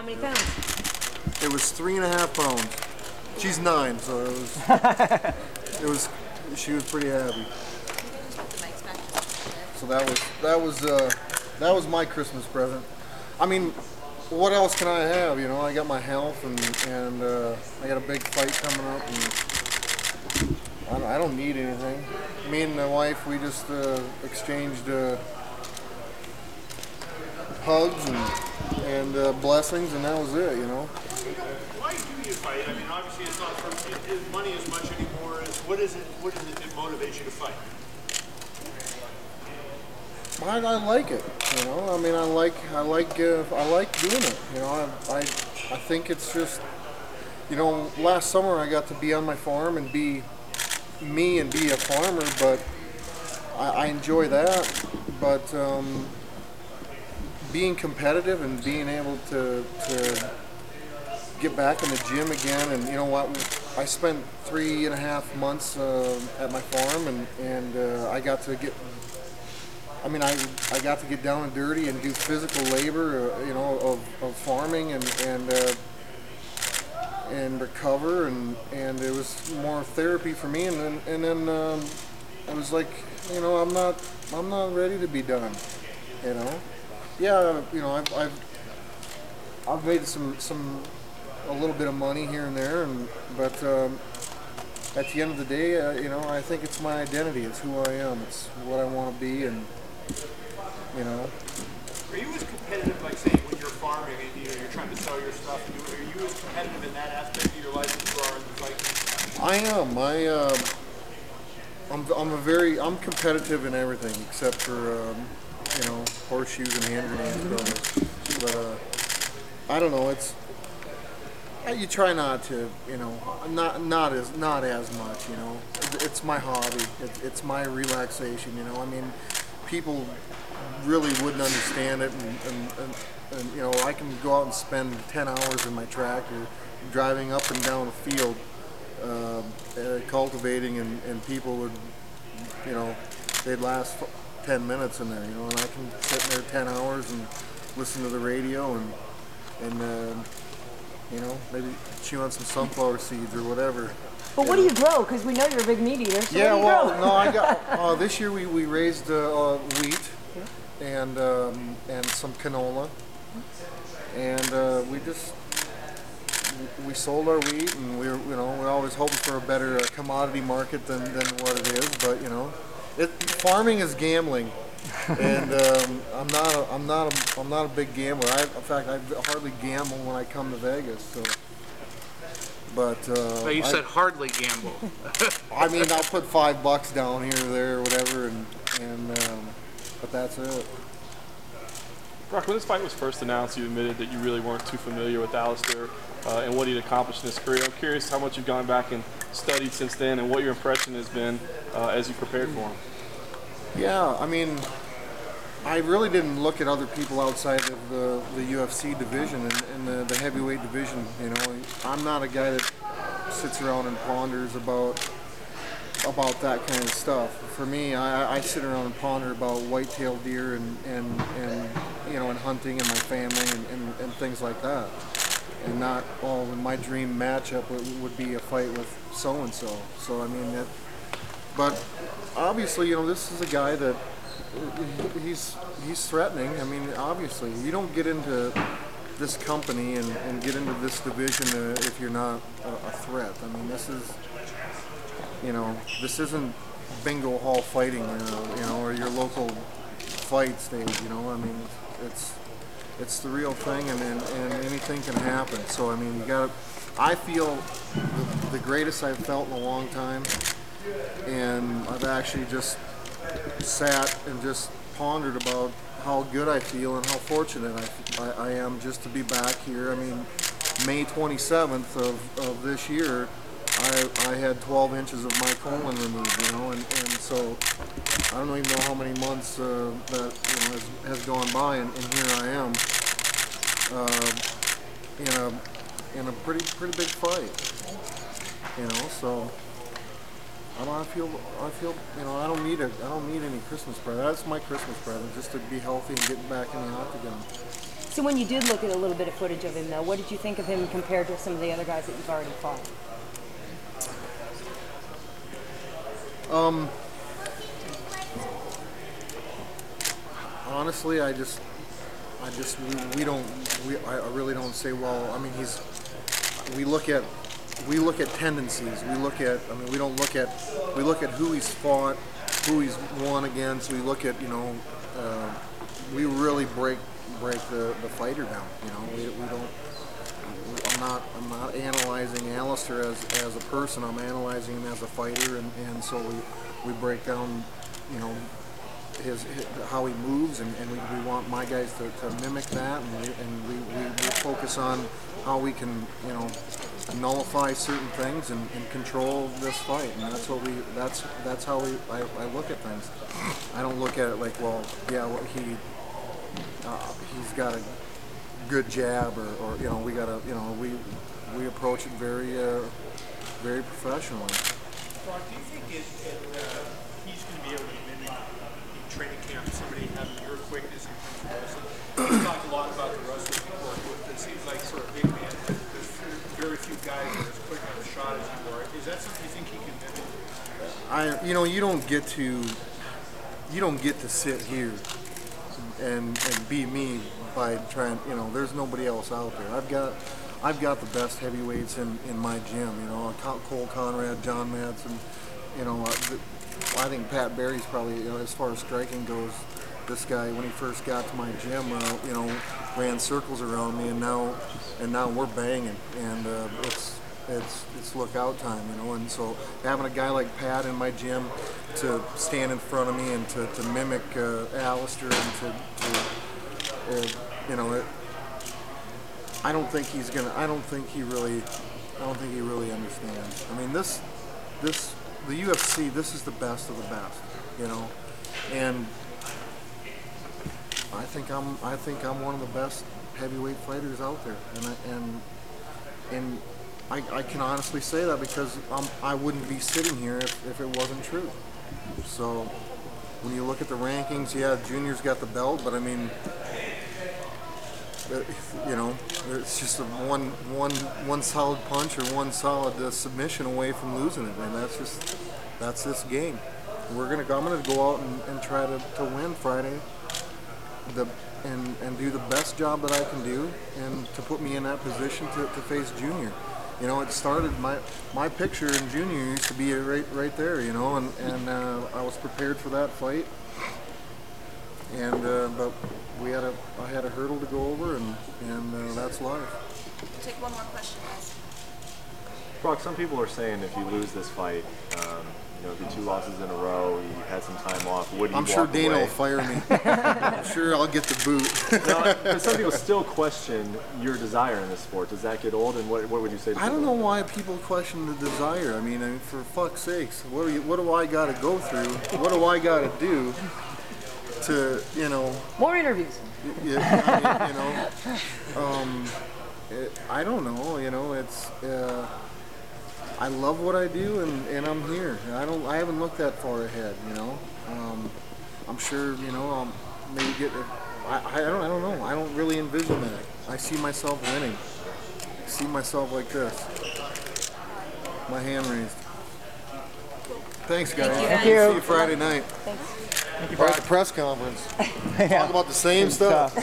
many pounds? It was 3.5 pounds. She's 9, so she was pretty happy. So that was my Christmas present. I mean, what else can I have? You know, I got my health, and I got a big fight coming up, and I don't need anything. Me and my wife, we just exchanged hugs and blessings, and that was it. You know. Why do you fight? I mean, obviously it's not for money as much anymore. What is it that motivates you to fight? I like it, you know. I mean, I like doing it. You know, I think it's just, you know, last summer I got to be on my farm and be me and be a farmer, but I enjoy that. But being competitive and being able to get back in the gym again, and you know what, I spent 3.5 months at my farm, and I got to get. I mean, I got to get down and dirty and do physical labor, you know, of farming and recover, and it was more therapy for me. And then I was like, you know, I'm not ready to be done, you know. Yeah, you know, I've made a little bit of money here and there, but at the end of the day, you know, I think it's my identity. It's who I am. It's what I want to be, and you know. Are you as competitive, like say, when you're farming and you're trying to sell your stuff? Are you as competitive in that aspect of your life as you are in the fight? I am. I'm competitive in everything except for you know, horseshoes and hand grenades. But I don't know. It's you try not to, you know, not as much. You know, it's my hobby. It's my relaxation. You know, I mean, people really wouldn't understand it, and you know, I can go out and spend 10 hours in my tractor driving up and down a field, cultivating, and people would, you know, they'd last 10 minutes in there, you know, and I can sit in there 10 hours and listen to the radio and you know, maybe chew on some sunflower seeds or whatever. But what do you grow? Because we know you're a big meat eater. So yeah, what do you well, grow? no, I got this year we raised wheat and some canola, and we sold our wheat, and we're always hoping for a better commodity market than what it is. But you know, farming is gambling, and I'm not a big gambler. In fact, I hardly gamble when I come to Vegas. So. But you said hardly gamble. I mean, I'll put $5 down here or there or whatever, but that's it. Brock, when this fight was first announced, you admitted that you really weren't too familiar with Alistair and what he'd accomplished in his career. I'm curious how much you've gone back and studied since then, and what your impression has been as you prepared for him. Yeah, I mean, I really didn't look at other people outside of the UFC division and the heavyweight division. You know, I'm not a guy that sits around and ponders about that kind of stuff. For me, I sit around and ponder about white-tailed deer and you know, and hunting and my family and things like that. And not, oh, my dream matchup would be a fight with so-and-so. So, I mean, but obviously, you know, this is a guy that he's threatening. I mean, obviously, you don't get into this company and get into this division if you're not a threat. I mean, this is, you know, this isn't bingo hall fighting, you know, or your local fight stage. You know, I mean, it's the real thing, and anything can happen. So I mean, you got. I feel the greatest I've felt in a long time, and I've actually just sat and just pondered about how good I feel and how fortunate I am just to be back here. I mean, May 27th of this year, I had 12 inches of my colon removed, you know, and so I don't even know how many months that, you know, has gone by, and here I am in a pretty big fight, you know. So I feel, you know, I don't need any Christmas present. That's my Christmas present, just to be healthy and get back in the octagon. So when you did look at a little bit of footage of him, though, what did you think of him compared to some of the other guys that you've already fought? Honestly, I really don't say. Well, I mean, we look at tendencies. We look at who he's fought, who he's won against. We look at, we really break the fighter down. We don't. I'm not analyzing Alistair as a person. I'm analyzing him as a fighter, and so we break down, his how he moves, and we want my guys to mimic that, and we focus on how we can, nullify certain things and control this fight, and that's how I look at things. I don't look at it like, well, yeah, he's got a good jab, or we gotta, we approach it very professionally. Brock, do you think he's going to be able to mimic in training camp somebody having your quickness in terms of wrestling? We've talked a lot about the wrestling before, but it seems like for a big man, there's very few guys that are as quick on a shot as you are. Is that something you think he can mimic? You don't get to sit here and be me by trying. There's nobody else out there. I've got the best heavyweights in my gym. Cole Conrad, John Madsen. I think Pat Barry's probably, as far as striking goes, this guy, when he first got to my gym, ran circles around me, and now we're banging, and it's lookout time, And so having a guy like Pat in my gym to stand in front of me and to mimic Alistair, and I don't think he really understands. I mean, the UFC, this is the best of the best, and I think I'm one of the best heavyweight fighters out there, and I can honestly say that because I wouldn't be sitting here if it wasn't true. So when you look at the rankings, yeah, Junior's got the belt, but I mean, it's just one solid punch or one solid submission away from losing it, and that's this game. I'm gonna go out and try to win Friday, and do the best job that I can do, and to put me in that position to face Junior. It started, my picture in Junior used to be right there, and I was prepared for that fight, and but I had a hurdle to go over, and that's life. We'll take one more question, guys. Brock, some people are saying if you lose this fight, it'd be 2 losses in a row, you had some time off, would you I'm sure walk Dana away? will fire me. I'm sure I'll get the boot. But some people still question your desire in this sport. Does that get old, and what would you say to I don't people? know why people question the desire. I mean, for fuck's sakes, what do I got to go through? What do I got to do to, More interviews. I don't know. It's. I love what I do, and I'm here. I haven't looked that far ahead. I'm sure. I'll maybe get. I don't know. I don't really envision that. I see myself winning. I see myself like this. My hand raised. Thanks, guys. Thank you. See you Friday night. Thanks. Or at the press conference. Talk about the same stuff.